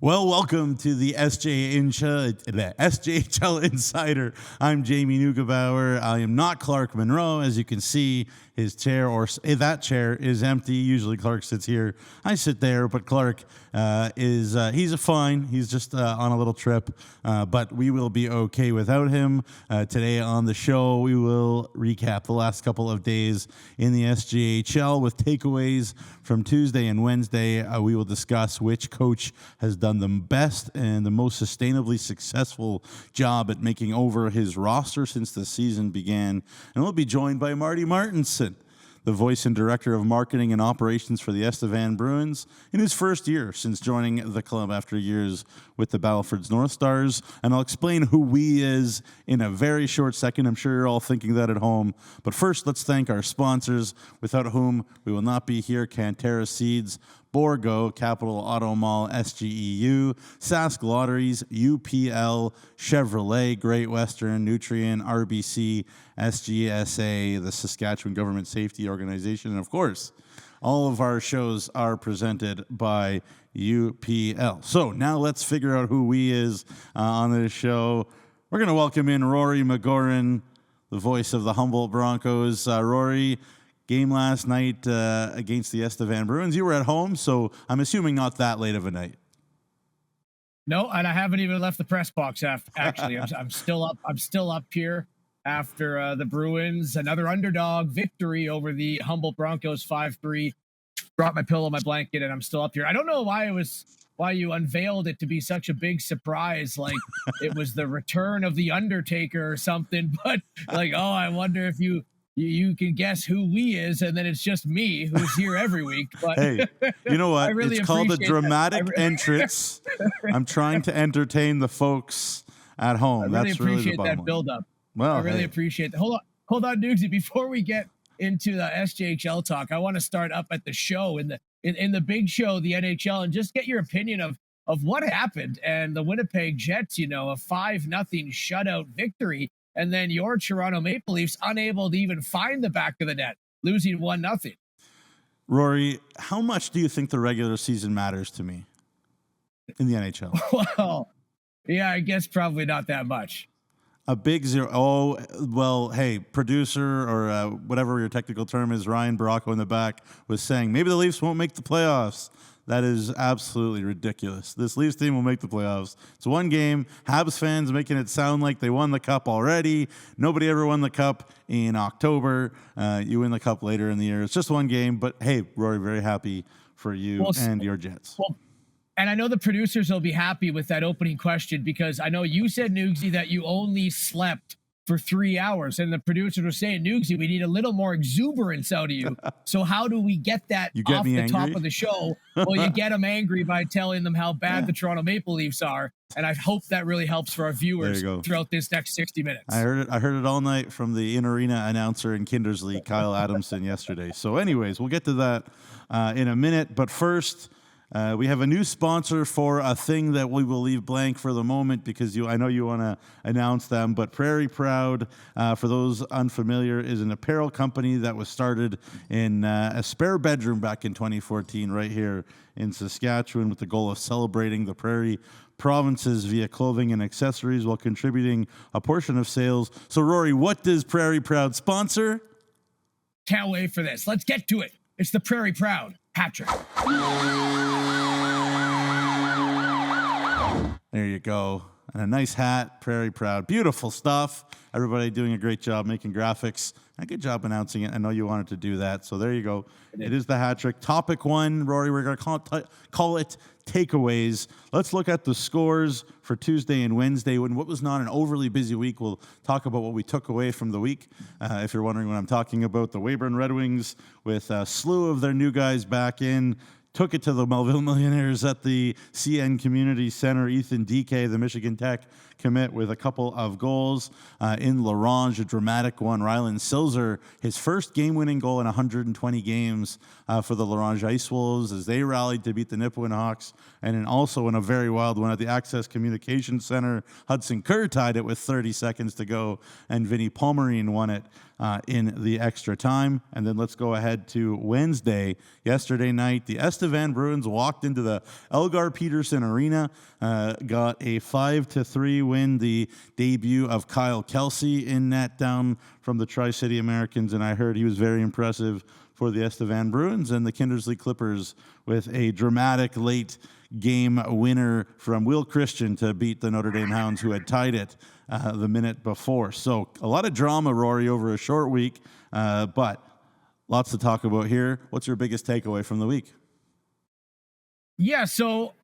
Well, welcome to the SJHL Insider. I'm Jamie Neugebauer. I am not Clark Monroe. As you can see, his chair, or that chair, is empty. Usually Clark sits here. I sit there, but Clark he's fine. He's just on a little trip, but we will be okay without him. Today on the show, we will recap the last couple of days in the SJHL with takeaways from Tuesday and Wednesday. We will discuss which coach has done the best and the most sustainably successful job at making over his roster since the season began. And we'll be joined by Marty Martinson, the voice and director of marketing and operations for the Estevan Bruins, in his first year since joining the club after years with the Battleford's North Stars. And I'll explain who we is in a very short second. I'm sure you're all thinking that at home. But first, let's thank our sponsors, without whom we will not be here: Cantera Seeds, Borgo, Capital Auto Mall, SGEU, Sask Lotteries, UPL, Chevrolet, Great Western, Nutrien, RBC, SGSA, the Saskatchewan Government Safety Organization, and of course, all of our shows are presented by UPL. So now let's figure out who we is on this show. We're going to welcome in Rory McGouran, the voice of the Humboldt Broncos. Rory, game last night against the Estevan Bruins. You were at home, so I'm assuming not that late of a night. No, and I haven't even left the press box. Actually, I'm still up. I'm still up here after the Bruins, another underdog victory over the Humboldt Broncos, 5-3. Brought my pillow, my blanket, and I'm still up here. I don't know why you unveiled it to be such a big surprise, like it was the return of the Undertaker or something. But like, oh, I wonder if you can guess who we is, and then it's just me who's here every week. But hey, you know what? Really it's called a dramatic entrance. I'm trying to entertain the folks at home. I really That's appreciate really the that build-up. Well, I really appreciate that. Hold on, Nugzy. Before we get into the SJHL talk, I want to start up at the show in the big show, the NHL, and just get your opinion of what happened and the Winnipeg Jets. A 5-0 shutout victory. And then your Toronto Maple Leafs unable to even find the back of the net, losing 1-0. Rory, how much do you think the regular season matters to me in the NHL? Well, yeah, I guess probably not that much. A big zero. Oh, well, hey, producer or whatever your technical term is, Ryan Baracco in the back was saying maybe the Leafs won't make the playoffs. That is absolutely ridiculous. This Leafs team will make the playoffs. It's one game. Habs fans making it sound like they won the cup already. Nobody ever won the cup in October. You win the cup later in the year. It's just one game. But, hey, Rory, very happy for you and your Jets. Well, and I know the producers will be happy with that opening question, because I know you said, Nugsy, that you only slept for 3 hours, and the producers were saying, Nugsy, we need a little more exuberance out of you. So how do we get that off the top of the show? Well, you get them angry by telling them how bad the Toronto Maple Leafs are, and I hope that really helps for our viewers throughout this next 60 minutes. I heard it all night from the in-arena announcer in Kindersley, Kyle Adamson, yesterday. So anyways, we'll get to that in a minute, but first, we have a new sponsor for a thing that we will leave blank for the moment, because I know you want to announce them, but Prairie Proud, for those unfamiliar, is an apparel company that was started in a spare bedroom back in 2014 right here in Saskatchewan, with the goal of celebrating the Prairie provinces via clothing and accessories while contributing a portion of sales. So, Rory, what does Prairie Proud sponsor? Can't wait for this. Let's get to it. It's the Prairie Proud hat trick. There you go. And a nice hat, Prairie Proud. Beautiful stuff. Everybody doing a great job making graphics. A good job announcing it. I know you wanted to do that. So there you go. It is the hat trick. Topic one, Rory, we're going to call it takeaways. Let's look at the scores for Tuesday and Wednesday. When what was not an overly busy week, we'll talk about what we took away from the week. If you're wondering what I'm talking about, the Weyburn Red Wings, with a slew of their new guys back in, took it to the Melville Millionaires at the CN Community Center. Ethan DK, the Michigan Tech commit, with a couple of goals. In Larange, a dramatic one. Rylan Silzer, his first game-winning goal in 120 games for the Larange Ice Wolves as they rallied to beat the Nipawin Hawks. And then also in a very wild one at the Access Communications Center, Hudson Kerr tied it with 30 seconds to go, and Vinny Palmerine won it in the extra time. And then let's go ahead to Wednesday. Yesterday night, the Estevan Bruins walked into the Elgar Peterson Arena, got a 5-3 win, the debut of Kyle Kelsey in net down from the Tri-City Americans, and I heard he was very impressive for the Estevan Bruins, and the Kindersley Clippers with a dramatic late game winner from Will Christian to beat the Notre Dame Hounds, who had tied it the minute before. So a lot of drama, Rory, over a short week, but lots to talk about here. What's your biggest takeaway from the week? Yeah, so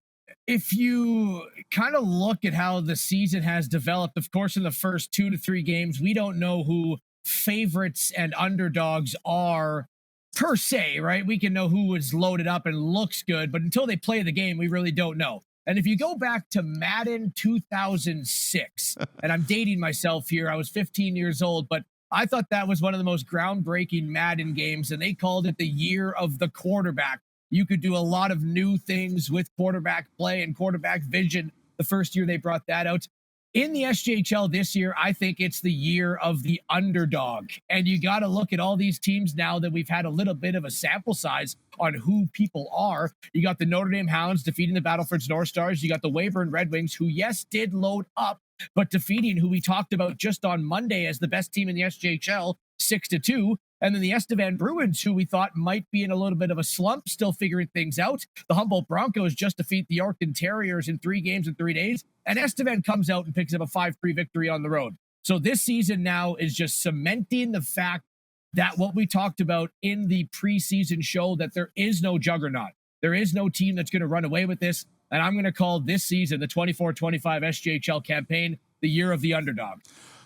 if you kind of look at how the season has developed, of course, in the first 2 to 3 games, we don't know who favorites and underdogs are per se, right? We can know who is loaded up and looks good, but until they play the game, we really don't know. And if you go back to Madden 2006, and I'm dating myself here, I was 15 years old, but I thought that was one of the most groundbreaking Madden games, and they called it the year of the quarterback. You could do a lot of new things with quarterback play and quarterback vision the first year they brought that out. In the SJHL this year, I think it's the year of the underdog. And you got to look at all these teams now that we've had a little bit of a sample size on who people are. You got the Notre Dame Hounds defeating the Battlefords North Stars. You got the Weyburn Red Wings, who, yes, did load up, but defeating who we talked about just on Monday as the best team in the SJHL, 6-2. And then the Estevan Bruins, who we thought might be in a little bit of a slump, still figuring things out. The Humboldt Broncos just defeat the Yorkton Terriers in 3 games in 3 days. And Estevan comes out and picks up a 5-3 victory on the road. So this season now is just cementing the fact that what we talked about in the preseason show, that there is no juggernaut. There is no team that's going to run away with this. And I'm going to call this season, the 24-25 SJHL campaign, the year of the underdog.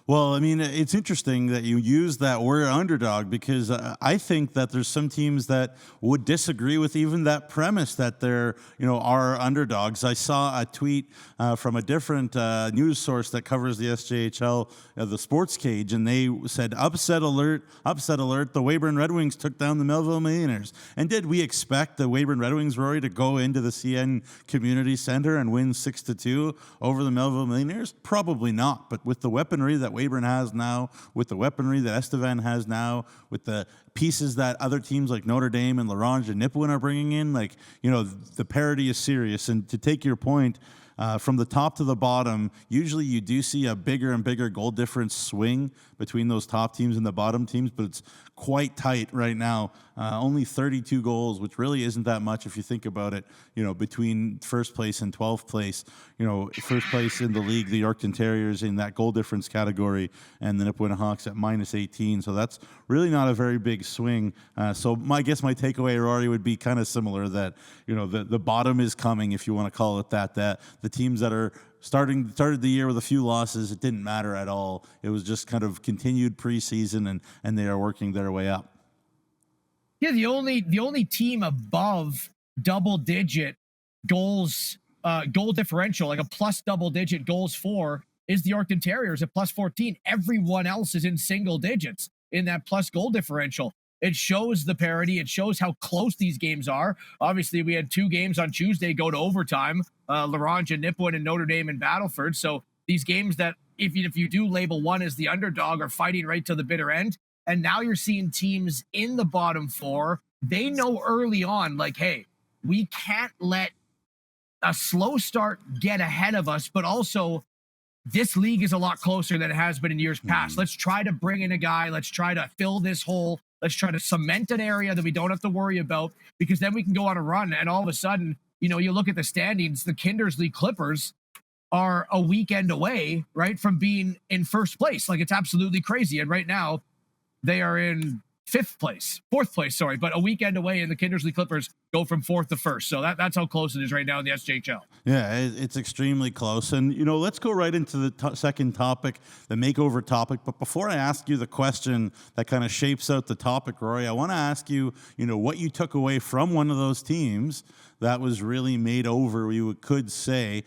Well, I mean, it's interesting that you use that word underdog, because I think that there's some teams that would disagree with even that premise that there, are underdogs. I saw a tweet from a different news source that covers the SJHL, the Sports Cage, and they said, upset alert, the Weyburn Red Wings took down the Melville Millionaires. And did we expect the Weyburn Red Wings, Rory, to go into the CN Community Center and win 6-2 over the Melville Millionaires? Probably not, but with the weaponry that Weyburn has now, with the weaponry that Estevan has now, with the pieces that other teams like Notre Dame and LaRange and Nipawin are bringing in, the parity is serious. And to take your point, from the top to the bottom, usually you do see a bigger and bigger goal difference swing between those top teams and the bottom teams, but it's quite tight right now. Only 32 goals, which really isn't that much if you think about it, between first place and 12th place. First place in the league, the Yorkton Terriers in that goal difference category, and the Nipawin Hawks at -18. So that's really not a very big swing. So I guess my takeaway, Rory, would be kind of similar, that, the bottom is coming, if you want to call it that the teams that are started the year with a few losses, it didn't matter at all. It was just kind of continued preseason, and they are working their way up. Yeah, the only team above double-digit goals, goal differential, like a plus double-digit goals for, is the Yorkton Terriers at +14. Everyone else is in single digits in that plus goal differential. It shows the parity. It shows how close these games are. Obviously, we had 2 games on Tuesday go to overtime, LaRange and Nipawin and Notre Dame and Battleford. So these games that, if you do label one as the underdog, are fighting right to the bitter end. And now you're seeing teams in the bottom 4. They know early on, hey, we can't let a slow start get ahead of us, but also this league is a lot closer than it has been in years past. Let's try to bring in a guy. Let's try to fill this hole. Let's try to cement an area that we don't have to worry about, because then we can go on a run. And all of a sudden, you look at the standings, the Kindersley Clippers are a weekend away, right, from being in first place. It's absolutely crazy. And right now they are in fourth place, but a weekend away, and the Kindersley Clippers go from 4th to 1st. So that's how close it is right now in the SJHL. Yeah, it's extremely close. And, let's go right into the second topic, the makeover topic. But before I ask you the question that kind of shapes out the topic, Rory, I want to ask you, what you took away from one of those teams that was really made over, you could say,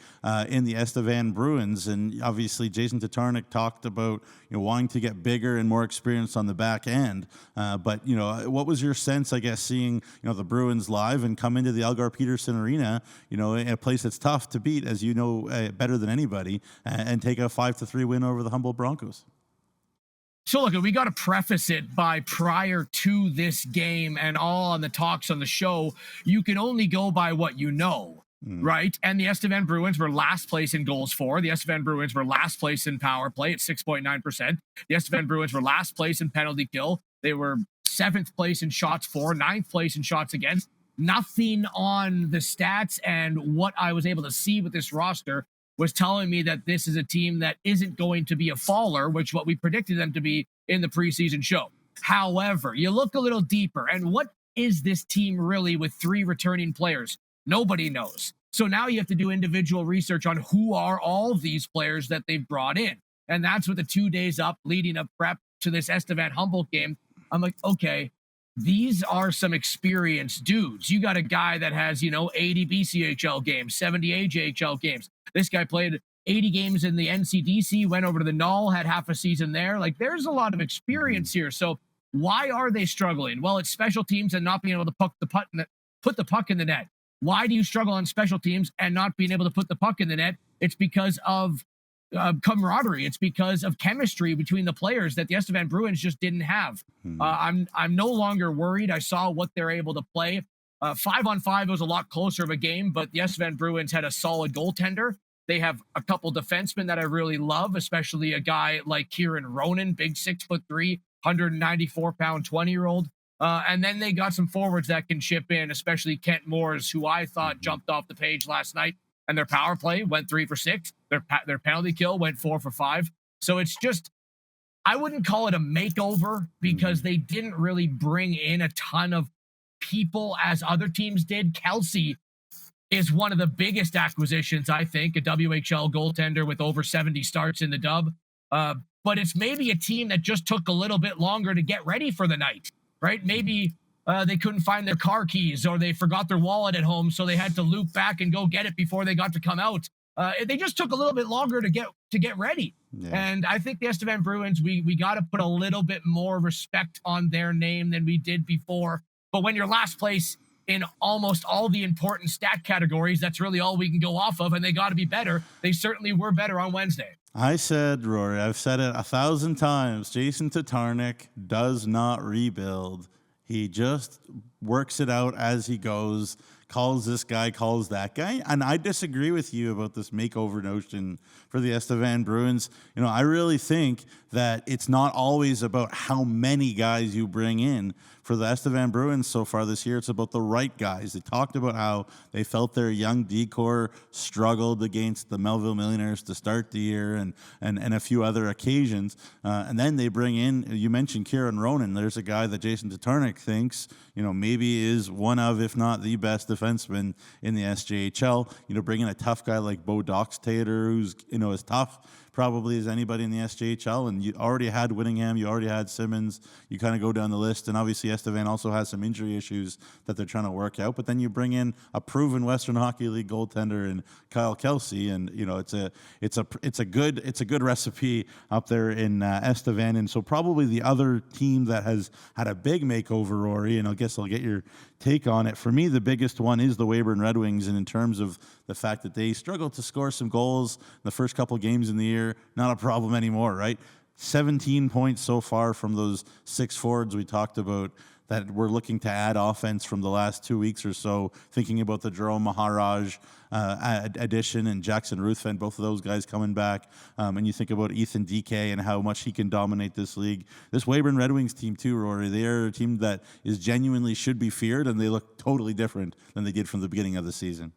in the Estevan Bruins. And obviously, Jason Tatarnik talked about wanting to get bigger and more experience on the back end. But what was your sense, I guess, seeing the Bruins live and come into the Elgar Peterson Arena, in a place that's tough to beat, as better than anybody, and take a 5-3 win over the Humboldt Broncos? So look, we got to preface it by prior to this game and all on the talks on the show, you can only go by what you know, right? And the Estevan Bruins were last place in goals for. The Estevan Bruins were last place in power play at 6.9%. The Estevan Bruins were last place in penalty kill. They were 7th place in shots for, 9th place in shots against. Nothing on the stats and what I was able to see with this roster was telling me that this is a team that isn't going to be a faller, which what we predicted them to be in the preseason show. However, you look a little deeper, and what is this team really with 3 returning players? Nobody knows. So now you have to do individual research on who are all of these players that they've brought in. And that's what the 2 days up leading up prep to this Estevan Humboldt game. I'm like, okay, these are some experienced dudes. You got a guy that has, 80 BCHL games, 70 AJHL games. This guy played 80 games in the NCDC, went over to the Null, had half a season there. Like, there's a lot of experience here. So why are they struggling? Well, it's special teams and not being able to put the puck in the net. Why do you struggle on special teams and not being able to put the puck in the net? It's because of camaraderie. It's because of chemistry between the players that the Estevan Bruins just didn't have. I'm no longer worried. I saw what they're able to play. 5-on-5 was a lot closer of a game, but the Estevan Bruins had a solid goaltender. They have a couple defensemen that I really love, especially a guy like Kieran Ronan, big 6'3", 194-pound 20-year-old. And then they got some forwards that can chip in, especially Kent Moores, who I thought jumped off the page last night. And their power play went 3 for 6. Their penalty kill went 4 for 5. So it's just, I wouldn't call it a makeover because they didn't really bring in a ton of people as other teams did. Kelsey is one of the biggest acquisitions, I think, a WHL goaltender with over 70 starts in the dub. But it's maybe a team that just took a little bit longer to get ready for the night, right? Maybe they couldn't find their car keys or they forgot their wallet at home, so they had to loop back and go get it before they got to come out. They just took a little bit longer to get ready. Yeah. And I think the Estevan Bruins, we got to put a little bit more respect on their name than we did before. But when you're last place in almost all the important stat categories, that's really all we can go off of, and they got to be better. They certainly were better on Wednesday. I said, Rory, I've said it 1,000 times, Jason Tatarnic does not rebuild. He just works it out as he goes, calls this guy, calls that guy. And I disagree with you about this makeover notion for the Estevan Bruins. I really think that it's not always about how many guys you bring in. For the Estevan Bruins so far this year, it's about the right guys. They talked about how they felt their young D-core struggled against the Melville Millionaires to start the year and a few other occasions. And then they bring in, you mentioned Kieran Ronan. There's a guy that Jason Tatarnic thinks, maybe is one of, if not the best defenseman in the SJHL. Bring in a tough guy like Bo Doxtater, who's, as tough probably as anybody in the SJHL, and you already had Whittingham, you already had Simmons, you kind of go down the list, and obviously Estevan also has some injury issues that they're trying to work out, but then you bring in a proven Western Hockey League goaltender in Kyle Kelsey, and it's a good recipe up there in Estevan. And so probably the other team that has had a big makeover, Rory, and I guess I'll get your take on it. For me, the biggest one is the Weyburn Red Wings, and in terms of the fact that they struggled to score some goals in the first couple games in the year, not a problem anymore, right? 17 points so far from those 6 forwards we talked about that we're looking to add offense from the last 2 weeks or so, thinking about the Jerome Maharaj addition and Jackson Ruthven, both of those guys coming back. And you think about Ethan DK and how much he can dominate this league. This Weyburn Red Wings team too, Rory, they are a team that is genuinely should be feared, and they look totally different than they did from the beginning of the season.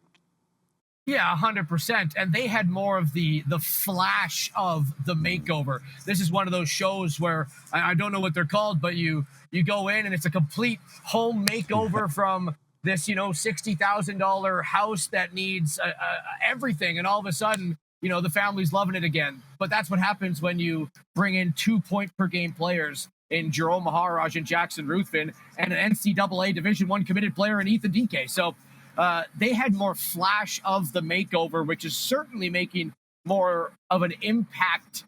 Yeah, 100%. And they had more of the flash of the makeover. This is one of those shows where I don't know what they're called, but you go in and it's a complete home makeover from this, $60,000 house that needs everything. And all of a sudden, the family's loving it again. But that's what happens when you bring in 2-point-per-game players in Jerome Maharaj and Jackson Ruthven and an NCAA Division I committed player in Ethan DK. So they had more flash of the makeover, which is certainly making more of an impact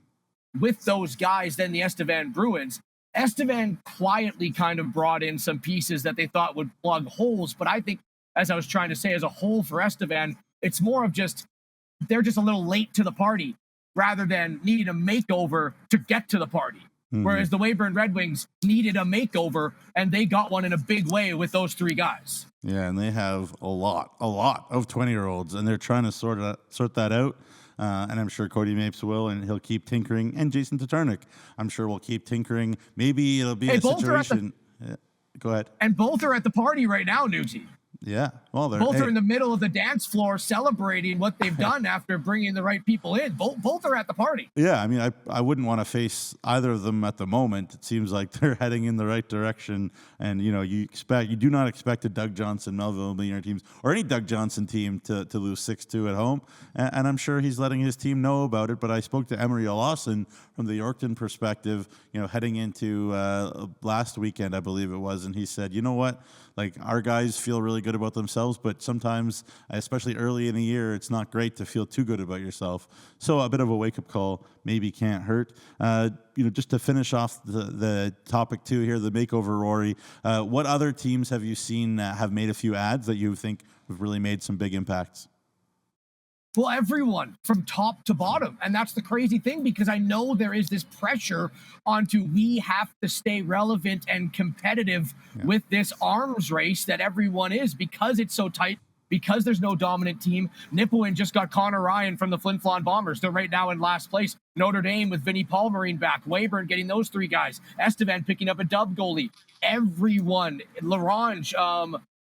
with those guys than the Estevan Bruins. Estevan quietly kind of brought in some pieces that they thought would plug holes, but I think, as I was trying to say, as a whole for Estevan, it's more of just, they're just a little late to the party rather than needing a makeover to get to the party. Whereas the Weyburn Red Wings needed a makeover, and they got one in a big way with those three guys. Yeah, and they have a lot of 20-year-olds, and they're trying to sort that out. And I'm sure Cody Mapes will, and he'll keep tinkering. And Jason Tatarnic, I'm sure, will keep tinkering. Maybe it'll be a situation. Go ahead. And both are at the party right now, Newsy. Yeah, well, both are in the middle of the dance floor celebrating what they've done after bringing the right people in. Both are at the party. Yeah, I mean, I wouldn't want to face either of them at the moment. It seems like they're heading in the right direction, and you do not expect a Doug Johnson Melville Millionaire teams or any Doug Johnson team to lose 6-2 at home, and I'm sure he's letting his team know about it. But I spoke to Emery Lawson from the Yorkton perspective, heading into last weekend, I believe it was, and he said, you know what? Like, our guys feel really good about themselves, but sometimes, especially early in the year, it's not great to feel too good about yourself. So a bit of a wake-up call maybe can't hurt. Just to finish off the topic two here, the makeover, Rory, what other teams have you seen have made a few ads that you think have really made some big impacts? Well, everyone from top to bottom. And that's the crazy thing, because I know there is this pressure onto we have to stay relevant and competitive with this arms race that everyone is, because it's so tight, because there's no dominant team. Nipawin just got Connor Ryan from the Flin Flon Bombers. They're right now in last place. Notre Dame with Vinny Palmerine back. Weyburn getting those three guys. Estevan picking up a dub goalie. Everyone. Larange,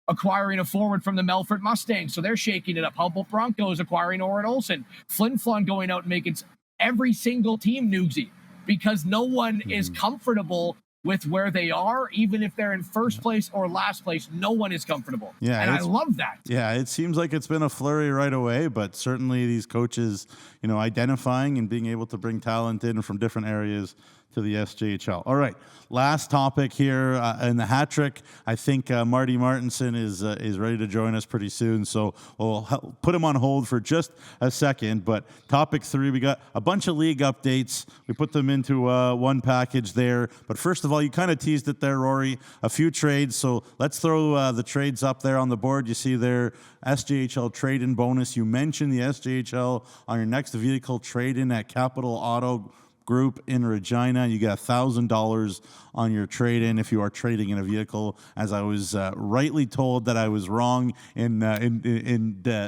acquiring a forward from the Melfort Mustangs, so they're shaking it up. Humboldt Broncos acquiring Oren Olsen. Flin Flon going out and making every single team newsy, because no one is comfortable with where they are, even if they're in first place or last place. No one is comfortable. Yeah, and I love that. Yeah, it seems like it's been a flurry right away, but certainly these coaches, identifying and being able to bring talent in from different areas to the SJHL. All right, last topic here in the hat trick. I think Marty Martinson is ready to join us pretty soon, so we'll put him on hold for just a second. But topic three, we got a bunch of league updates. We put them into one package there. But first of all, you kind of teased it there, Rory, a few trades. So let's throw the trades up there on the board. You see there, SJHL trade-in bonus. You mentioned the SJHL on your next vehicle trade-in at Capital Auto Group in Regina. You get $1,000 on your trade-in if you are trading in a vehicle. As I was rightly told that I was wrong in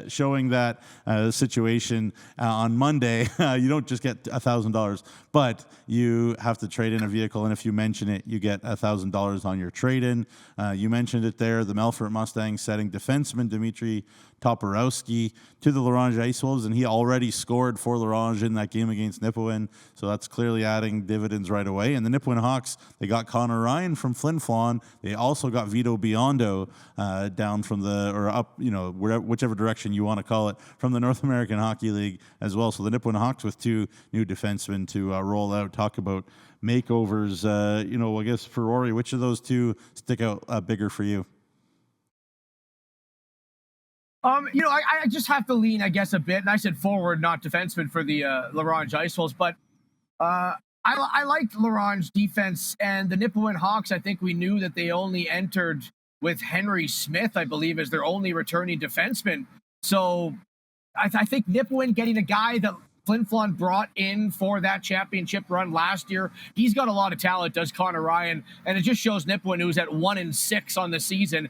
showing that situation on Monday. You don't just get $1,000, but you have to trade in a vehicle, and if you mention it, you get $1,000 on your trade-in. You mentioned it there. The Melfort Mustangs setting defenseman Dmitry Toporowski to the Larange Ice Wolves, and he already scored for Larange in that game against Nipawin, so that's clearly adding dividends right away. And the Nipawin Hawks, they got Connor Ryan from Flin Flon. They also got Vito Biondo down from whichever direction you want to call it, from the North American Hockey League as well. So the Nipawin Hawks with two new defensemen to roll out. Talk about makeovers. I guess for Rory, which of those two stick out bigger for you? I just have to lean, I guess, a bit. And I said forward, not defenseman for the Larange Ice Wolves. But I liked Larange defense. And the Nipawin Hawks, I think we knew that they only entered with Henry Smith, I believe, as their only returning defenseman. So I think Nipawin getting a guy that Flin Flon brought in for that championship run last year, he's got a lot of talent, does Connor Ryan. And it just shows Nipawin, who's at 1-6 on the season,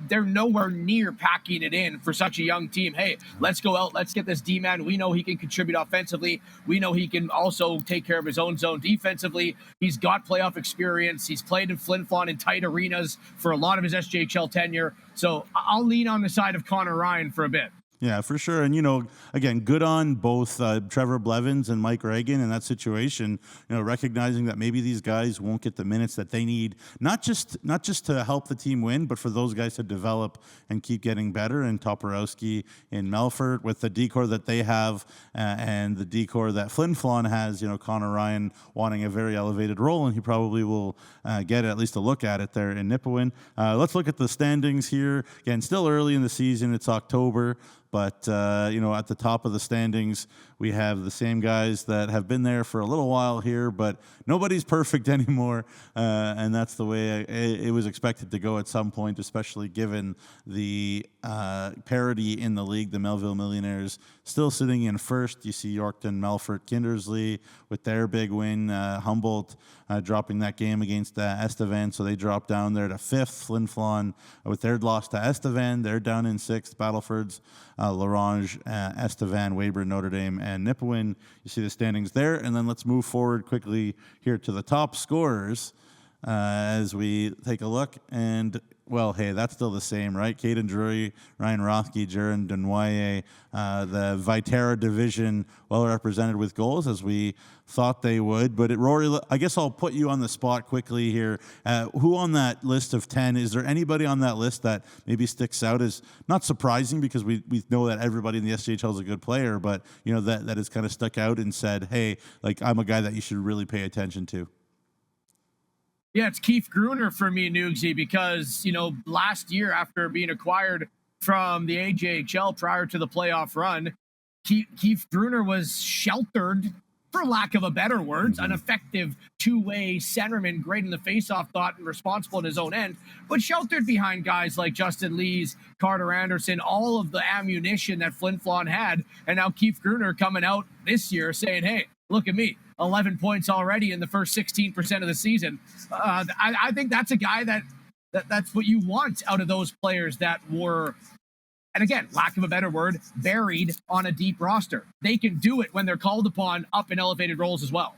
they're nowhere near packing it in for such a young team. Hey, let's go out. Let's get this D-man. We know he can contribute offensively. We know he can also take care of his own zone defensively. He's got playoff experience. He's played in Flin Flon in tight arenas for a lot of his SJHL tenure. So I'll lean on the side of Connor Ryan for a bit. Yeah, for sure. And, again, good on both Trevor Blevins and Mike Reagan in that situation, recognizing that maybe these guys won't get the minutes that they need, not just to help the team win, but for those guys to develop and keep getting better. And Toporowski in Melfort with the decor that they have and the decor that Flin Flon has, Connor Ryan wanting a very elevated role, and he probably will get at least a look at it there in Nipawin. Let's look at the standings here. Again, still early in the season. It's October. But, at the top of the standings, we have the same guys that have been there for a little while here, but nobody's perfect anymore. And that's the way it was expected to go at some point, especially given the parity in the league. The Melville Millionaires still sitting in first. You see Yorkton, Melfort, Kindersley with their big win. Humboldt dropping that game against Estevan, so they dropped down there to fifth. Flin Flon with their loss to Estevan, they're down in sixth. Battlefords, Larange, Estevan, Weyburn, Notre Dame, and Nipawin. You see the standings there. And then let's move forward quickly here to the top scorers as we take a look. And well, hey, that's still the same, right? Caden Drury, Ryan Rothke, Jaron Denoyer, the Viterra division well represented with goals as we thought they would. But Rory, I guess I'll put you on the spot quickly here. Who on that list of 10, is there anybody on that list that maybe sticks out as not surprising because we know that everybody in the SJHL is a good player, but you know that has kind of stuck out and said, hey, like I'm a guy that you should really pay attention to? Yeah, it's Keith Gruner for me, Nugsy, because, you know, last year after being acquired from the AJHL prior to the playoff run, Keith Gruner was sheltered, for lack of a better words, an effective two-way centerman, great in the face-off thought and responsible in his own end, but sheltered behind guys like Justin Lees, Carter Anderson, all of the ammunition that Flin Flon had. And now Keith Gruner coming out this year saying, hey, look at me, 11 points already in the first 16% of the season. I think that's a guy that's what you want out of those players that were, and again, lack of a better word, buried on a deep roster. They can do it when they're called upon up in elevated roles as well.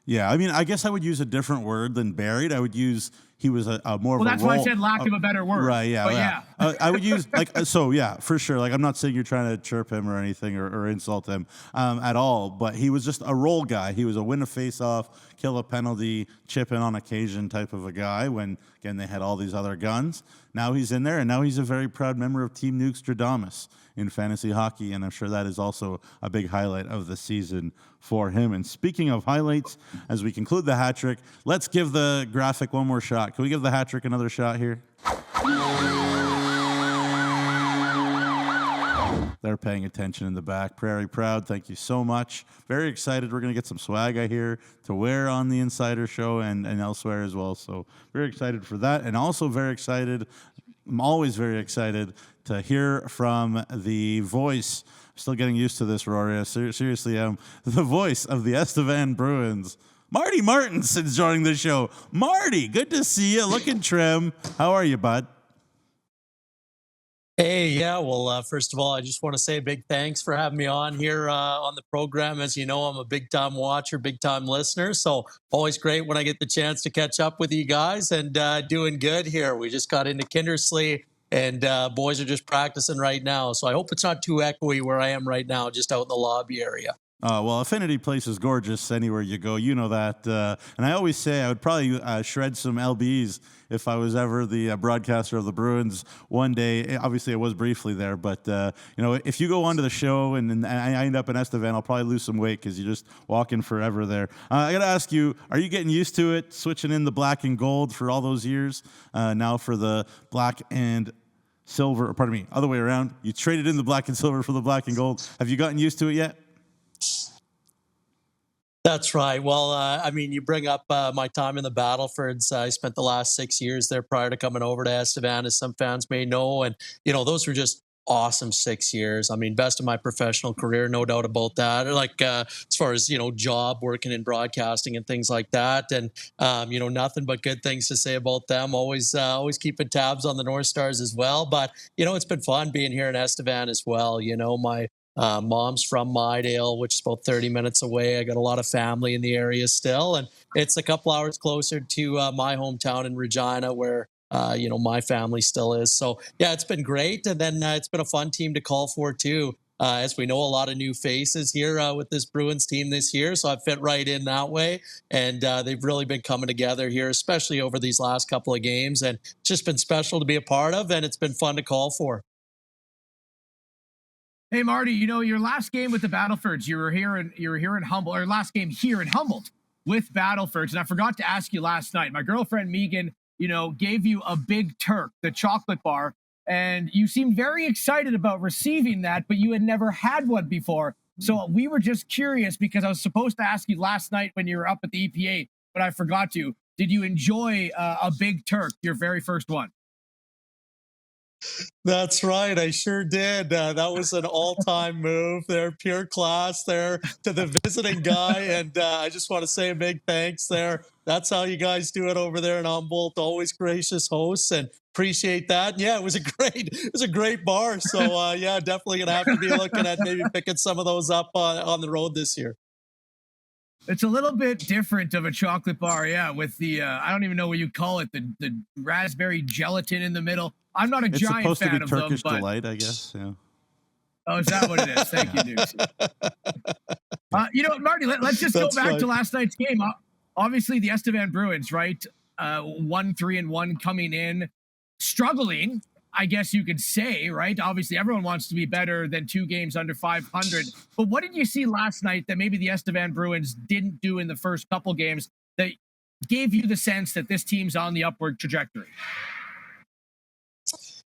Yeah, I mean, I guess I would use a different word than buried. I would use he was a more of a that's role. why I said lack of a better word. Right, yeah. But yeah. I would use, like, so yeah, for sure. Like, I'm not saying you're trying to chirp him or anything or insult him at all, but he was just a role guy. He was a win a face-off, kill a penalty, chip in on occasion type of a guy when, again, they had all these other guns. Now he's in there, and now he's a very proud member of Team Nukestradamus in fantasy hockey, and I'm sure that is also a big highlight of the season for him. And speaking of highlights, as we conclude the hat trick, let's give the graphic one more shot. Can we give the hat trick another shot here? They're paying attention in the back. Prairie Proud, thank you so much. Very excited. We're going to get some swag, I hear, to wear on the Insider Show and elsewhere as well. So very excited for that. And also very excited, I'm always very excited to hear from the voice. I'm still getting used to this, Rory. I seriously am. The voice of the Estevan Bruins. Marty Martinson's joining the show. Marty, good to see you. Looking trim. How are you, bud? Hey, yeah. Well, first of all, I just want to say a big thanks for having me on here on the program. As you know, I'm a big-time watcher, big-time listener. So always great when I get the chance to catch up with you guys, and doing good here. We just got into Kindersley, and boys are just practicing right now. So I hope it's not too echoey where I am right now, just out in the lobby area. Well, Affinity Place is gorgeous anywhere you go. You know that. And I always say I would probably shred some LBs if I was ever the broadcaster of the Bruins one day. Obviously, I was briefly there. But, you know, if you go onto the show and I end up in Estevan, I'll probably lose some weight because you're just walking forever there. I got to ask you, are you getting used to it, switching in the black and gold for all those years? Now for the black and silver, or pardon me, other way around. You traded in the black and silver for the black and gold. Have you gotten used to it yet? That's right. Well, I mean, you bring up my time in the Battlefords. I spent the last 6 years there prior to coming over to Estevan, as some fans may know. And, you know, those were just awesome 6 years. I mean, best of my professional career, no doubt about that. Like, as far as, you know, job working in broadcasting and things like that. And, you know, nothing but good things to say about them. Always keeping tabs on the North Stars as well. But, you know, it's been fun being here in Estevan as well. You know, my mom's from Mydale, which is about 30 minutes away. I got a lot of family in the area still, and it's a couple hours closer to my hometown in Regina, where you know, my family still is. So yeah, it's been great, and then it's been a fun team to call for too. As we know, a lot of new faces here with this Bruins team this year, so I fit right in that way. And they've really been coming together here, especially over these last couple of games, and it's just been special to be a part of, and it's been fun to call for. Hey, Marty, you know, your last game with the Battlefords, you were here in Humboldt, or last game here in Humboldt with Battlefords. And I forgot to ask you last night, my girlfriend Megan, you know, gave you a Big Turk, the chocolate bar, and you seemed very excited about receiving that, but you had never had one before. So we were just curious, because I was supposed to ask you last night when you were up at the EPA, but I forgot to. Did you enjoy a Big Turk, your very first one? That's right. I sure did. That was an all-time move there, pure class there to the visiting guy. And I just want to say a big thanks there. That's how you guys do it over there in Humboldt. Always gracious hosts, and appreciate that. Yeah, it was a great bar. So yeah, definitely gonna have to be looking at maybe picking some of those up on the road this year. It's a little bit different of a chocolate bar, yeah, with the I don't even know what you call it, the raspberry gelatin in the middle. I'm not a It's giant supposed to fan be of Turkish them, but delight, I guess. Yeah. oh, is that what it is? Thank you, Dukes. You know what, Marty? Let's just go That's back to right. last night's game. Obviously, the Estevan Bruins, right? 1-3-1 coming in, struggling, I guess you could say, right? Obviously, everyone wants to be better than 2 games under 500. But what did you see last night that maybe the Estevan Bruins didn't do in the first couple games that gave you the sense that this team's on the upward trajectory?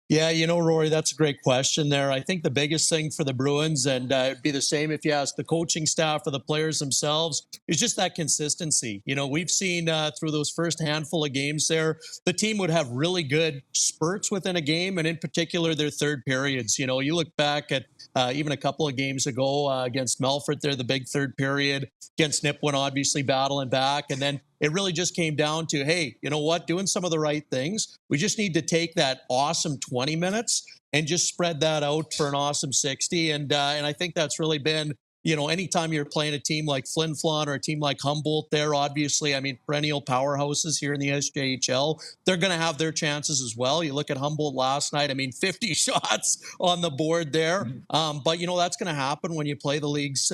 Yeah, Rory, that's a great question there. I think the biggest thing for the Bruins, and it'd be the same if you ask the coaching staff or the players themselves, is just that consistency. We've seen through those first handful of games there, the team would have really good spurts within a game, and in particular, their third periods. You look back at even a couple of games ago against Melfort there, the big third period, against Nipawin, obviously battling back, and then it really just came down to, hey, you know what, doing some of the right things. We just need to take that awesome 20 minutes and just spread that out for an awesome 60. And I think that's really been, anytime you're playing a team like Flin Flon or a team like Humboldt there, obviously, I mean, perennial powerhouses here in the SJHL, they're going to have their chances as well. You look at Humboldt last night, I mean, 50 shots on the board there. But, that's going to happen when you play the league's,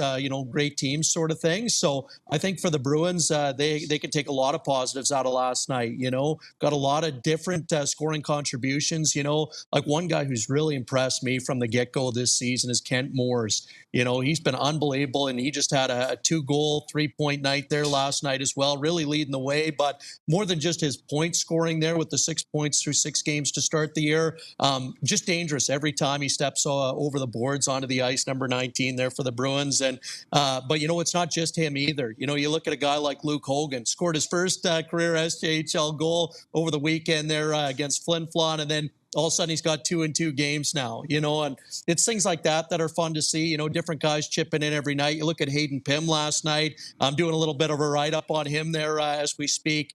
great teams sort of thing. So I think for the Bruins, they can take a lot of positives out of last night, got a lot of different scoring contributions, like one guy who's really impressed me from the get-go this season is Kent Moores. He's been unbelievable, and he just had a 2-goal, 3-point night there last night as well, really leading the way. But more than just his point scoring there with the 6 points through 6 games to start the year, just dangerous every time he steps over the boards onto the ice, number 19 there for the Bruins. And but it's not just him either. You look at a guy like Luke Hogan, scored his first career SJHL goal over the weekend there against Flin Flon, and then all of a sudden he's got 2-2 games now, and it's things like that that are fun to see, different guys chipping in every night. You look at Hayden Pym last night. I'm doing a little bit of a write-up on him there as we speak.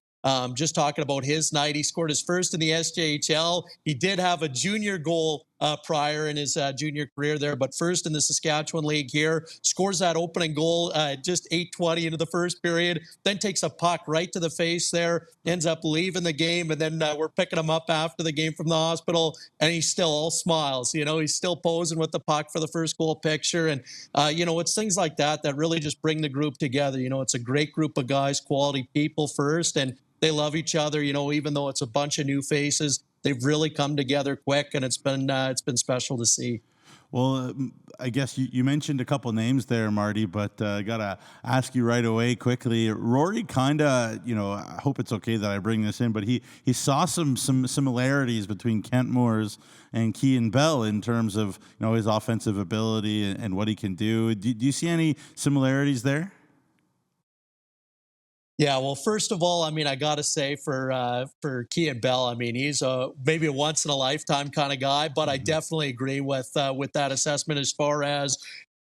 Just talking about his night. He scored his first in the SJHL. He did have a junior goal prior in his junior career there, but first in the Saskatchewan League here, scores that opening goal just 8:20 into the first period, then takes a puck right to the face there, ends up leaving the game, and then we're picking him up after the game from the hospital, and he's still all smiles. He's still posing with the puck for the first goal picture, and it's things like that that really just bring the group together. It's a great group of guys, quality people first, and they love each other, even though it's a bunch of new faces. They've really come together quick, and it's been special to see. Well, I guess you mentioned a couple names there, Marty, but I got to ask you right away quickly. Rory kind of, I hope it's okay that I bring this in, but he saw some similarities between Kent Moores and Kean Bell in terms of, his offensive ability and what he can do. Do you see any similarities there? Yeah, well, first of all, I mean, I got to say for Kean Bell, I mean, he's maybe a once in a lifetime kind of guy, but I definitely agree with that assessment as far as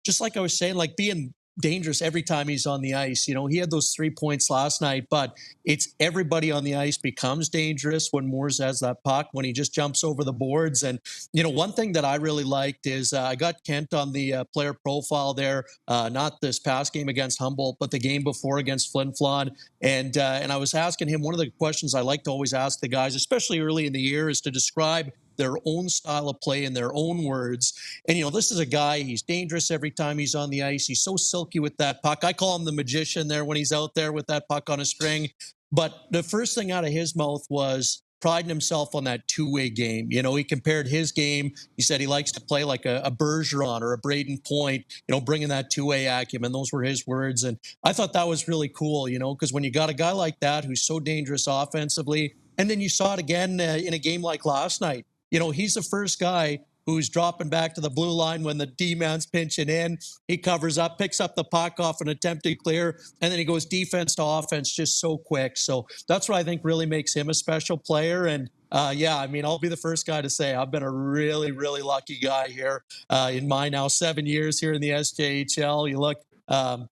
just like I was saying, like being dangerous every time he's on the ice. He had those 3 points last night, but it's everybody on the ice becomes dangerous when Moores has that puck, when he just jumps over the boards. And, one thing that I really liked is I got Kent on the player profile there, not this past game against Humboldt, but the game before against Flin Flon. And I was asking him, one of the questions I like to always ask the guys, especially early in the year, is to describe their own style of play in their own words. And, this is a guy, he's dangerous every time he's on the ice. He's so silky with that puck. I call him the magician there when he's out there with that puck on a string. But the first thing out of his mouth was priding himself on that two-way game. He compared his game. He said he likes to play like a Bergeron or a Braden Point, bringing that two-way acumen. Those were his words. And I thought that was really cool, because when you got a guy like that who's so dangerous offensively, and then you saw it again in a game like last night, he's the first guy who's dropping back to the blue line when the D-man's pinching in. He covers up, picks up the puck off an attempted clear, and then he goes defense to offense just so quick. So that's what I think really makes him a special player. And, Yeah, I mean, I'll be the first guy to say I've been a really, really lucky guy here in my now 7 years here in the SJHL. You look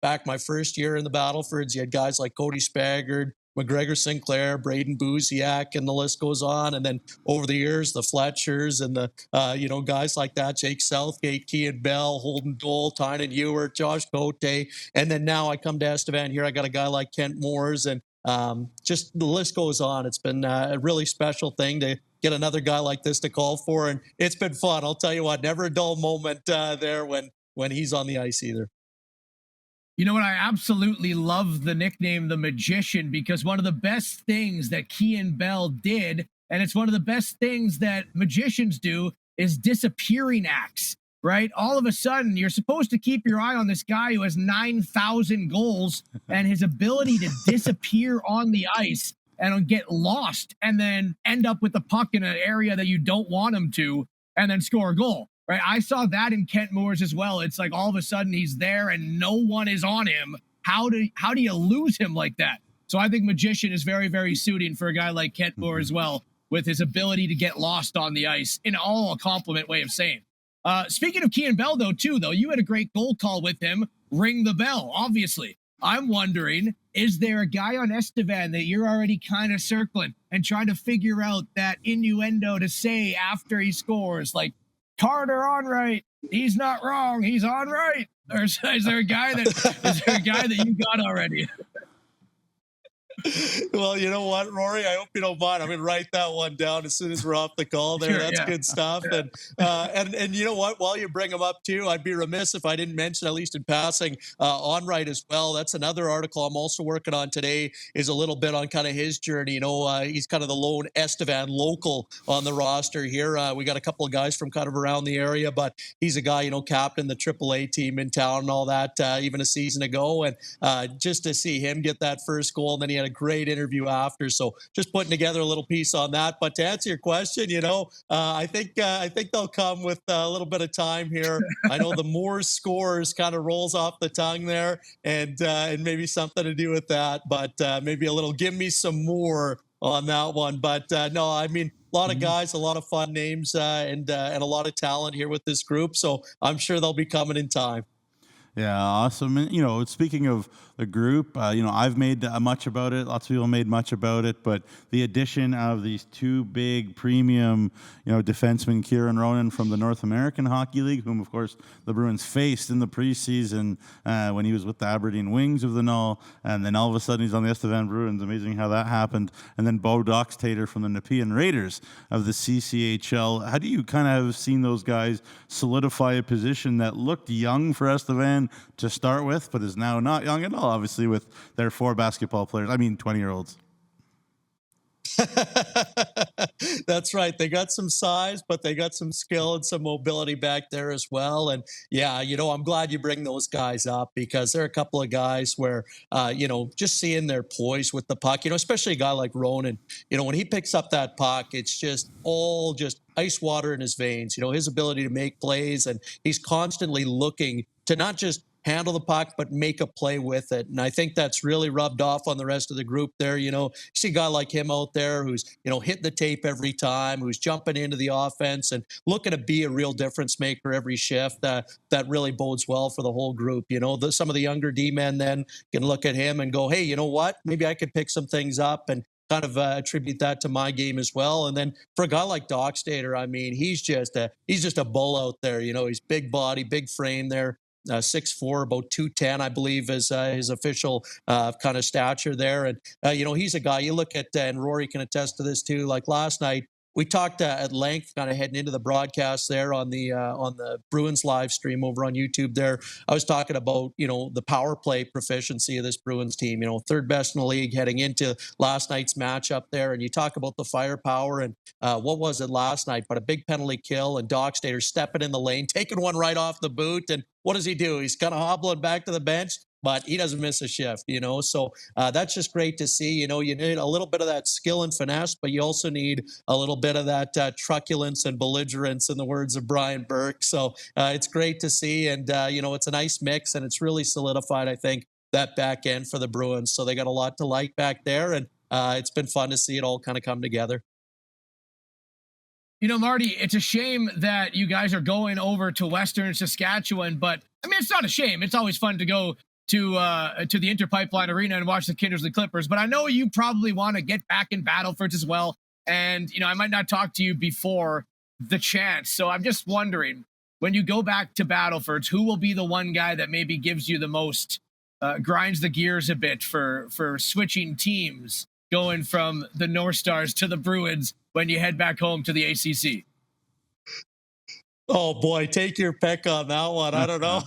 back my first year in the Battlefords, you had guys like Cody Spaggard, McGregor Sinclair, Braden Buziak, and the list goes on. And then over the years, the Fletchers and the guys like that, Jake Southgate, Kean Bell, Holden Dole, Tynan Ewert, Josh Cote, and then now I come to Estevan here. I got a guy like Kent Moores and just the list goes on. It's been a really special thing to get another guy like this to call for, and it's been fun. I'll tell you what, never a dull moment there when he's on the ice either. You know what? I absolutely love the nickname, the Magician, because one of the best things that Kean Bell did, and it's one of the best things that magicians do, is disappearing acts, right? All of a sudden, you're supposed to keep your eye on this guy who has 9,000 goals and his ability to disappear on the ice and get lost and then end up with the puck in an area that you don't want him to and then score a goal. Right. I saw that in Kent Moores as well. It's like all of a sudden he's there and no one is on him. How do you lose him like that? So I think Magician is very, very suiting for a guy like Kent Moore as well, with his ability to get lost on the ice, in all a compliment way of saying. Speaking of Kean Bell, though, you had a great goal call with him. Ring the bell, obviously. I'm wondering, is there a guy on Estevan that you're already kind of circling and trying to figure out that innuendo to say after he scores, like, Carter on right, he's not wrong, he's on right? Or is there a guy that you got already? Well, you know what, Rory? I hope you don't mind. I'm going to write that one down as soon as we're off the call there. Sure, that's good stuff. Yeah. And you know what? While you bring them up, too, I'd be remiss if I didn't mention, at least in passing, on right as well. That's another article I'm also working on today, is a little bit on kind of his journey. You know, he's kind of the lone Estevan local on the roster here. We got a couple of guys from kind of around the area, but he's a guy, you know, captain the AAA team in town and all that, even a season ago. And just to see him get that first goal, and then he had a great interview after. So just putting together a little piece on that. But to answer your question, you know, I think they'll come with a little bit of time here. I know the more scores kind of rolls off the tongue there, and maybe something to do with that. But maybe a little give me some more on that one. But no, I mean, a lot of guys, a lot of fun names, and a lot of talent here with this group. So I'm sure they'll be coming in time. Yeah, awesome. And, you know, speaking of the group, you know, I've made much about it. Lots of people made much about it. But the addition of these two big premium, you know, defensemen, Kieran Ronan from the North American Hockey League, whom, of course, the Bruins faced in the preseason when he was with the Aberdeen Wings of the Null. And then all of a sudden he's on the Estevan Bruins. Amazing how that happened. And then Bo Doxtator from the Nepean Raiders of the CCHL. How do you kind of have seen those guys solidify a position that looked young for Estevan to start with, but is now not young at all, obviously, with their 4 basketball players. I mean, 20-year-olds. That's right. They got some size, but they got some skill and some mobility back there as well. And yeah, you know, I'm glad you bring those guys up, because there are a couple of guys where, you know, just seeing their poise with the puck, you know, especially a guy like Ronan, you know, when he picks up that puck, it's just all just ice water in his veins, you know, his ability to make plays, and he's constantly looking to not just handle the puck, but make a play with it. And I think that's really rubbed off on the rest of the group there. You know, you see a guy like him out there who's, you know, hitting the tape every time, who's jumping into the offense and looking to be a real difference maker every shift. That really bodes well for the whole group. You know, some of the younger D-men then can look at him and go, hey, you know what? Maybe I could pick some things up and kind of attribute that to my game as well. And then for a guy like Doxtator, I mean, he's just a bull out there. You know, he's big body, big frame there. 6'4", about 210, I believe, is his official kind of stature there. And, you know, he's a guy you look at, and Rory can attest to this too. Like last night, we talked at length, kind of heading into the broadcast there on the Bruins live stream over on YouTube there. I was talking about, you know, the power play proficiency of this Bruins team, you know, 3rd best in the league heading into last night's matchup there. And you talk about the firepower, and what was it last night? But a big penalty kill, and Doxtator stepping in the lane, taking one right off the boot. And what does he do? He's kind of hobbling back to the bench, but he doesn't miss a shift, you know. So that's just great to see. You know, you need a little bit of that skill and finesse, but you also need a little bit of that truculence and belligerence, in the words of Brian Burke. So it's great to see. And, you know, it's a nice mix, and it's really solidified, I think, that back end for the Bruins. So they got a lot to like back there, and it's been fun to see it all kind of come together. Marty, it's a shame that you guys are going over to Western Saskatchewan, but I mean, it's not a shame. It's always fun to go to the Interpipeline Arena and watch the Kindersley Clippers. But I know you probably want to get back in Battlefords as well. And I might not talk to you before the chance. So I'm just wondering, when you go back to Battlefords, who will be the one guy that maybe gives you the most, grinds the gears a bit for switching teams, going from the North Stars to the Bruins when you head back home to the ACC? Oh boy, take your pick on that one. I don't know.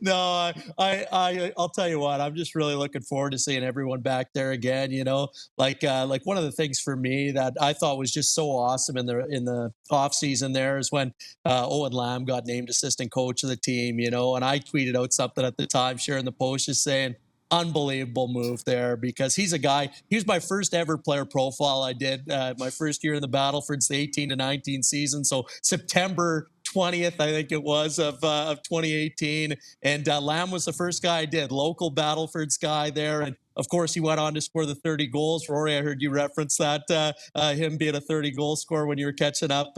No, I'll tell you what. I'm just really looking forward to seeing everyone back there again. Like one of the things for me that I thought was just so awesome in the off season there is when Owen Lamb got named assistant coach of the team. And I tweeted out something at the time, sharing the post, just saying, unbelievable move there, because he's a guy. He was my first ever player profile I did my first year in the Battlefords, the 18 to 19 season. So September 20th, I think it was, of 2018. And Lamb was the first guy I did, local Battlefords guy there. And of course, he went on to score the 30 goals. Rory, I heard you reference that, him being a 30 goal scorer when you were catching up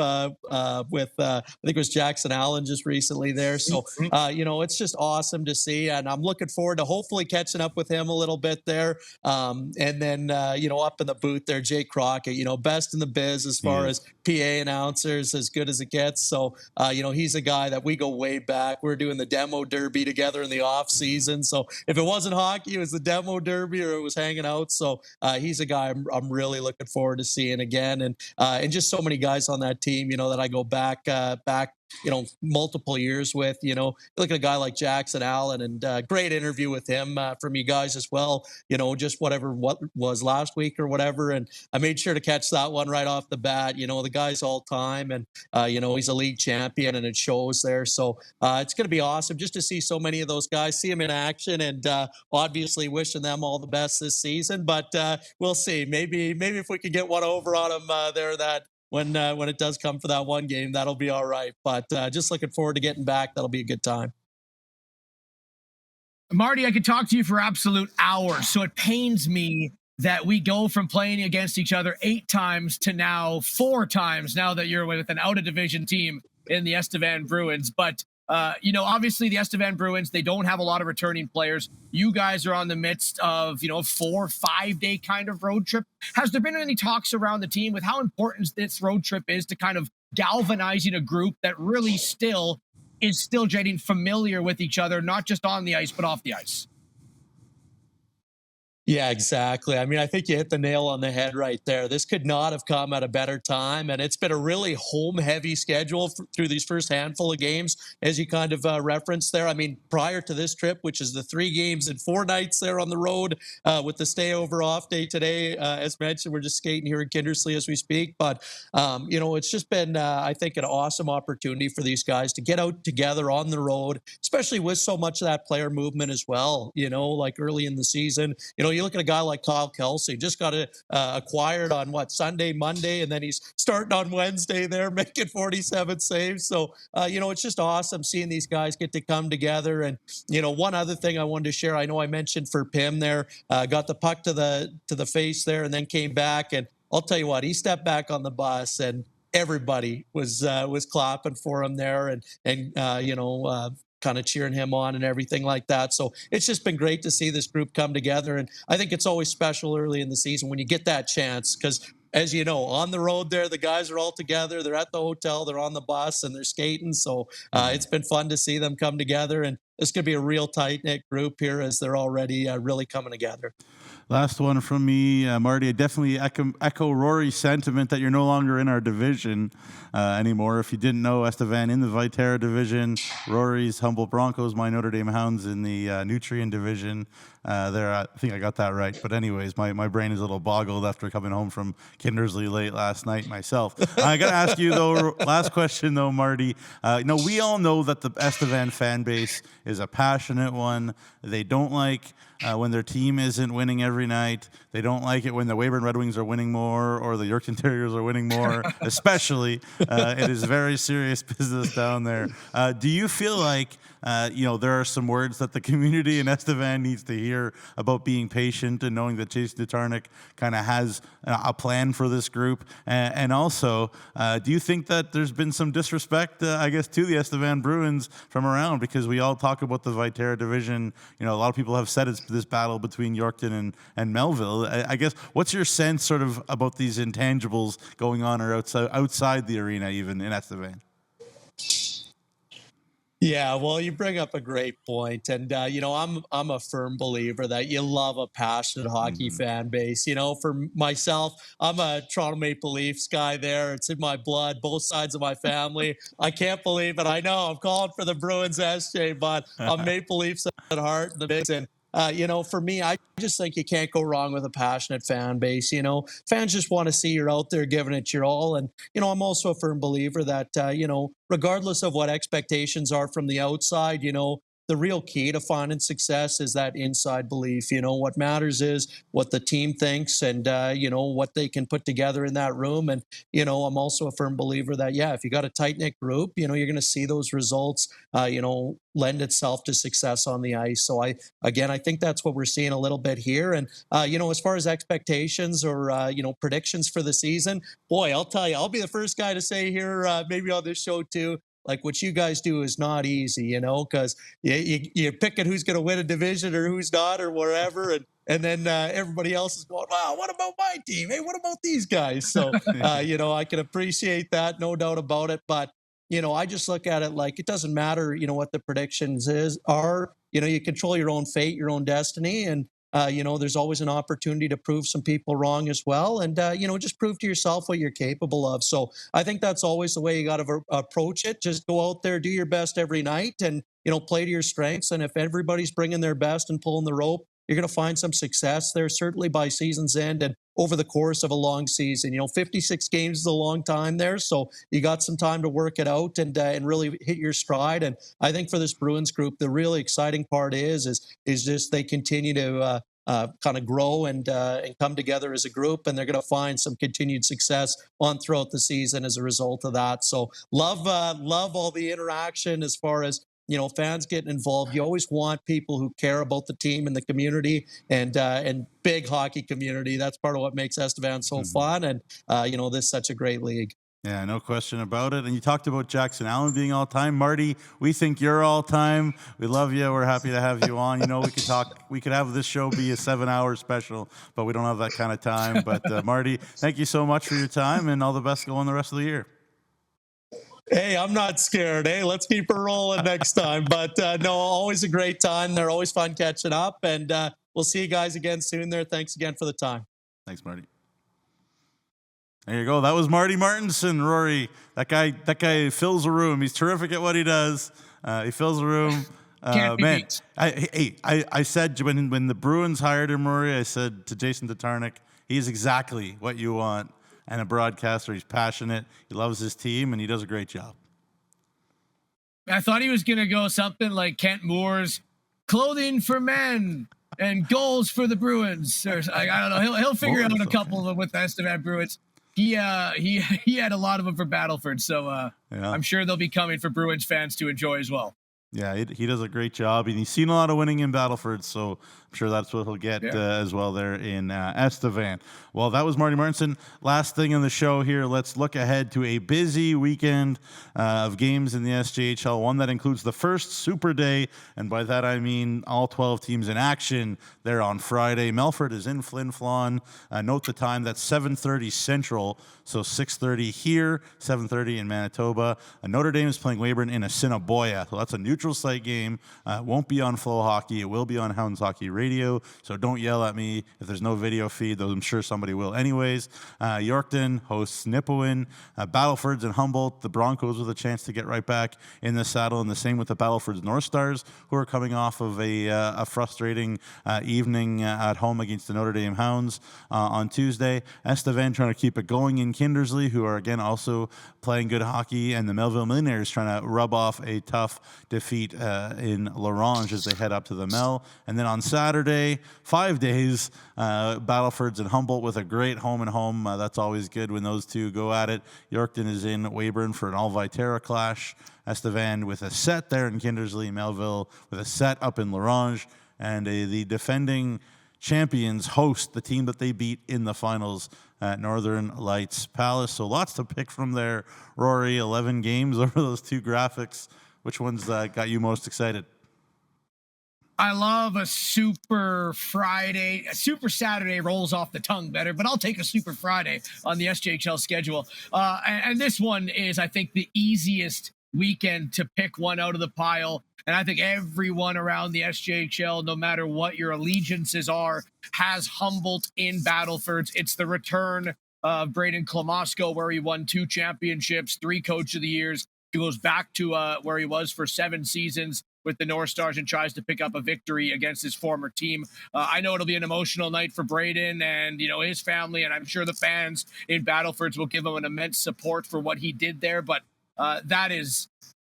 with, I think it was Jackson Allen just recently there. So, it's just awesome to see. And I'm looking forward to hopefully catching up with him a little bit there. And then, up in the booth there, Jay Crockett, best in the biz as far as PA announcers, as good as it gets. So, he's a guy that we go way back. We're doing the demo derby together in the off season. So if it wasn't hockey, it was the demo derby or it was hanging out. So he's a guy I'm really looking forward to seeing again. And just so many guys on that team, that I go back, multiple years with. Look at a guy like Jackson Allen, and great interview with him from you guys as well. Just what was last week or whatever. And I made sure to catch that one right off the bat. The guy's all time, and he's a league champion, and it shows there. So it's going to be awesome just to see so many of those guys, see them in action, and obviously wishing them all the best this season. But we'll see. Maybe if we could get one over on them there, that when it does come for that one game, that'll be all right. But just looking forward to getting back. That'll be a good time. Marty, I could talk to you for absolute hours. So it pains me that we go from playing against each other 8 times to now 4 times, now that you're with an out-of-division team in the Estevan Bruins. But, obviously the Estevan Bruins, they don't have a lot of returning players. You guys are on the midst of, 4-5 day kind of road trip. Has there been any talks around the team with how important this road trip is to kind of galvanizing a group that really is still getting familiar with each other, not just on the ice, but off the ice? Yeah, exactly. I mean, I think you hit the nail on the head right there. This could not have come at a better time. And it's been a really home-heavy schedule through these first handful of games, as you kind of referenced there. I mean, prior to this trip, which is the 3 games and 4 nights there on the road with the stay-over off day today, as mentioned, we're just skating here in Kindersley as we speak. But, it's just been, I think, an awesome opportunity for these guys to get out together on the road, especially with so much of that player movement as well, like early in the season. You look at a guy like Kyle Kelsey, just got acquired on Sunday, Monday, and then he's starting on Wednesday there, making 47 saves. So, it's just awesome seeing these guys get to come together. And, one other thing I wanted to share, I know I mentioned for Pim there, got the puck to the face there and then came back. And I'll tell you what, he stepped back on the bus and everybody was clapping for him there and kind of cheering him on and everything like that. So it's just been great to see this group come together. And I think it's always special early in the season when you get that chance, because as you know, on the road there, the guys are all together. They're at the hotel, they're on the bus, and they're skating. So it's been fun to see them come together. And it's going to be a real tight-knit group here as they're already really coming together. Last one from me, Marty. I definitely echo Rory's sentiment that you're no longer in our division anymore. If you didn't know, Estevan in the Viterra division, Rory's Humboldt Broncos, my Notre Dame Hounds in the Nutrien division. I think I got that right. But anyways, my brain is a little boggled after coming home from Kindersley late last night myself. I got to ask you, though, last question, though, Marty. We all know that the Estevan fan base is a passionate one. They don't like when their team isn't winning every every night. They don't like it when the Weyburn Red Wings are winning more or the Yorkton Terriers are winning more, especially. It is very serious business down there. Do you feel like, there are some words that the community in Estevan needs to hear about being patient and knowing that Jason Tatarnic kind of has a plan for this group? And also, do you think that there's been some disrespect, I guess, to the Estevan Bruins from around? Because we all talk about the Viterra division. A lot of people have said it's this battle between Yorkton and Melville. I guess, what's your sense sort of about these intangibles going on or outside the arena, even in Estevan? Yeah, well, you bring up a great point, and I'm a firm believer that you love a passionate hockey fan base. For myself, I'm a Toronto Maple Leafs guy. There, it's in my blood, both sides of my family. I can't believe it. I know I'm calling for the Bruins, SJ, but I'm Maple Leafs at heart. And for me, I just think you can't go wrong with a passionate fan base. Fans just want to see you're out there giving it your all. And, I'm also a firm believer that, regardless of what expectations are from the outside, the real key to finding success is that inside belief. What matters is what the team thinks and, what they can put together in that room. And, I'm also a firm believer that, if you got a tight-knit group, you're going to see those results, lend itself to success on the ice. So I think that's what we're seeing a little bit here. And, as far as expectations or, predictions for the season, boy, I'll tell you, I'll be the first guy to say here, maybe on this show too, like what you guys do is not easy, because you're picking who's going to win a division or who's not or wherever. And then everybody else is going, wow, what about my team? Hey, what about these guys? So, I can appreciate that, no doubt about it. But, I just look at it like it doesn't matter, what the predictions are. You control your own fate, your own destiny. And, there's always an opportunity to prove some people wrong as well. And, just prove to yourself what you're capable of. So I think that's always the way you got to approach it. Just go out there, do your best every night and, play to your strengths. And if everybody's bringing their best and pulling the rope, you're going to find some success there, certainly by season's end and over the course of a long season. 56 games is a long time there, so you got some time to work it out and really hit your stride. And I think for this Bruins group, the really exciting part is just they continue to kind of grow and come together as a group, and they're going to find some continued success on throughout the season as a result of that. So love all the interaction as far as fans getting involved. You always want people who care about the team and the community and big hockey community. That's part of what makes Estevan so fun. And, this is such a great league. Yeah, no question about it. And you talked about Jackson Allen being all-time. Marty, we think you're all-time. We love you. We're happy to have you on. We could have this show be a 7-hour special, but we don't have that kind of time. But Marty, thank you so much for your time and all the best going the rest of the year. Hey, I'm not scared. Hey, let's keep her rolling next time. But no, always a great time. They're always fun catching up. And we'll see you guys again soon there. Thanks again for the time. Thanks, Marty. There you go. That was Marty Martinson, Rory. That guy fills a room. He's terrific at what he does. He fills a room. Man, I said when the Bruins hired him, Rory, I said to Jason Tatarnic, he's exactly what you want. And a broadcaster, he's passionate, he loves his team, and he does a great job. I thought he was going to go something like Kent Moore's clothing for men and goals for the Bruins. Or, I don't know. He'll figure out a couple of them with the Estevan Bruins. He had a lot of them for Battleford, so I'm sure they'll be coming for Bruins fans to enjoy as well. Yeah, he does a great job, and he's seen a lot of winning in Battleford, so I'm sure that's what he'll get as well there in Estevan. Well, that was Marty Martinson. Last thing in the show here, let's look ahead to a busy weekend of games in the SJHL, one that includes the first Super Day, and by that I mean all 12 teams in action there on Friday. Melfort is in Flin Flon. Note the time, that's 7:30 Central, so 6:30 here, 7:30 in Manitoba. Notre Dame is playing Weyburn in Assiniboia, so that's a neutral site game. Won't be on Flow Hockey. It will be on Hounds Hockey Radio, so don't yell at me if there's no video feed, though I'm sure somebody will anyways. Yorkton hosts Nipawin. Battleford's and Humboldt. The Broncos with a chance to get right back in the saddle, and the same with the Battleford's North Stars, who are coming off of a frustrating evening at home against the Notre Dame Hounds on Tuesday. Estevan trying to keep it going in Kindersley, who are again also playing good hockey, and the Melville Millionaires trying to rub off a tough defeat defeat in Larange as they head up to the Mel. And then on Saturday, 5 days, Battleford's in Humboldt with a great home and home. That's always good when those two go at it. Yorkton is in Weyburn for an all-Viterra clash. Estevan with a set there in Kindersley. Melville with a set up in Larange. And the defending champions host the team that they beat in the finals at Northern Lights Palace. So lots to pick from there. Rory, 11 games over those two graphics. Which ones got you most excited? I love a Super Friday. A Super Saturday rolls off the tongue better, but I'll take a Super Friday on the SJHL schedule. And this one is, I think, the easiest weekend to pick one out of the pile. And I think everyone around the SJHL, no matter what your allegiances are, has Humboldt in Battlefords. It's the return of Braden Klamosko, where he won 2 championships, 3 Coach of the Years. He goes back to where he was for 7 seasons with the North Stars and tries to pick up a victory against his former team. I know it'll be an emotional night for Braden and, his family, and I'm sure the fans in Battlefords will give him an immense support for what he did there. But that is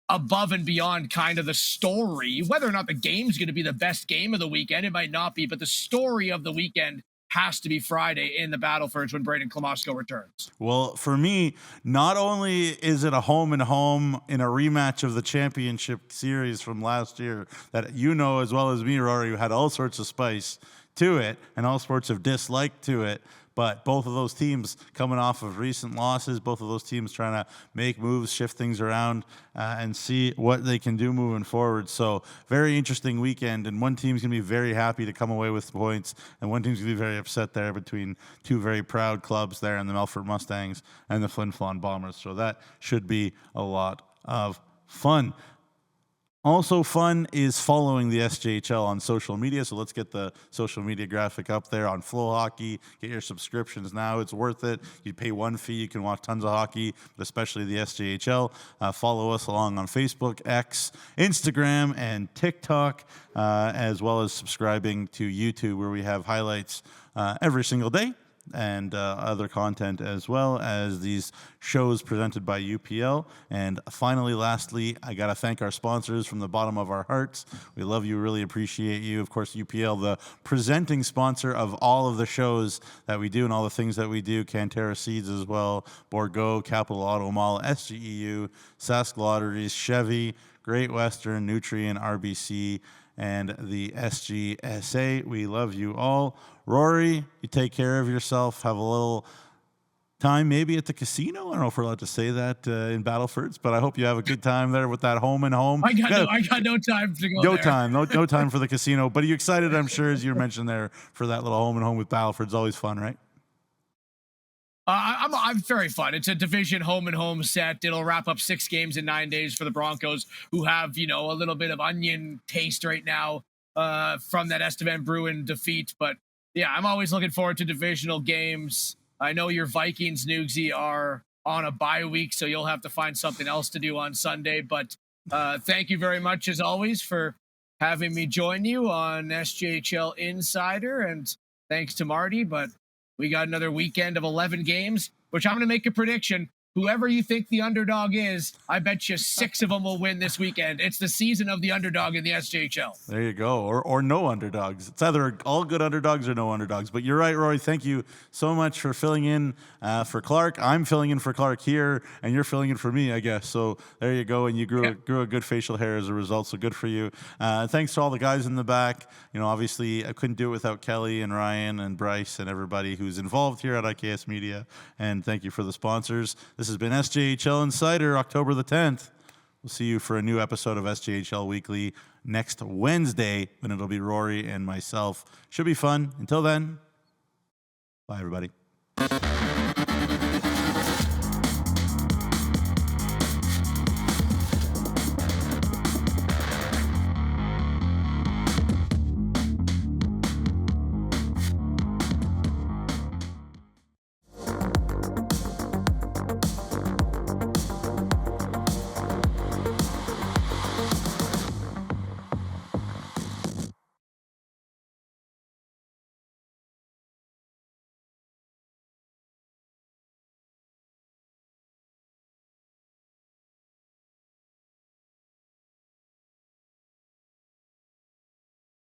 above and beyond kind of the story. Whether or not the game's going to be the best game of the weekend, it might not be, but the story of the weekend has to be Friday in the Battlefords when Braden Klamosko returns. Well, for me, not only is it a home and home in a rematch of the championship series from last year that as well as me, Rory, had all sorts of spice to it and all sorts of dislike to it. But both of those teams coming off of recent losses, both of those teams trying to make moves, shift things around, and see what they can do moving forward. So very interesting weekend, and one team's going to be very happy to come away with points, and one team's going to be very upset there between two very proud clubs there in the Melfort Mustangs and the Flin Flon Bombers. So that should be a lot of fun. Also fun is following the SJHL on social media. So let's get the social media graphic up there on Flow Hockey. Get your subscriptions now. It's worth it. You pay one fee. You can watch tons of hockey, but especially the SJHL. Follow us along on Facebook, X, Instagram, and TikTok, as well as subscribing to YouTube, where we have highlights every single day, and other content, as well as these shows presented by UPL. And finally, lastly, I got to thank our sponsors from the bottom of our hearts. We love you, really appreciate you. Of course, UPL, the presenting sponsor of all of the shows that we do and all the things that we do. Cantera Seeds as well, Borgo, Capital Auto Mall, SGEU, Sask Lotteries, Chevy, Great Western, Nutrien, RBC, and the SGSA. We love you all. Rory, you take care of yourself. Have a little time maybe at the casino. I don't know if we're allowed to say that in Battlefords, but I hope you have a good time there with that home and home. I got no time to go there. No time for the casino. But are you excited, I'm sure, as you mentioned there, for that little home and home with Battlefords? Always fun, right? I'm very fun. It's a division home and home set. It'll wrap up 6 games in 9 days for the Broncos, who have, a little bit of onion taste right now from that Estevan Bruin defeat. But yeah, I'm always looking forward to divisional games. I know your Vikings, Nugsy, are on a bye week, so you'll have to find something else to do on Sunday. But thank you very much, as always, for having me join you on SJHL Insider. And thanks to Marty. But we got another weekend of 11 games, which I'm going to make a prediction. Whoever you think the underdog is, I bet you 6 of them will win this weekend. It's the season of the underdog in the SJHL. There you go. Or no underdogs. It's either all good underdogs or no underdogs. But you're right, Rory. Thank you so much for filling in for Clark. I'm filling in for Clark here, and you're filling in for me, I guess. So there you go. And you grew a good facial hair as a result. So good for you. Thanks to all the guys in the back. Obviously, I couldn't do it without Kelly and Ryan and Bryce and everybody who's involved here at IKS Media. And thank you for the sponsors. This has been SJHL Insider, October the 10th. We'll see you for a new episode of SJHL Weekly next Wednesday, when it'll be Rory and myself. Should be fun. Until then, bye, everybody.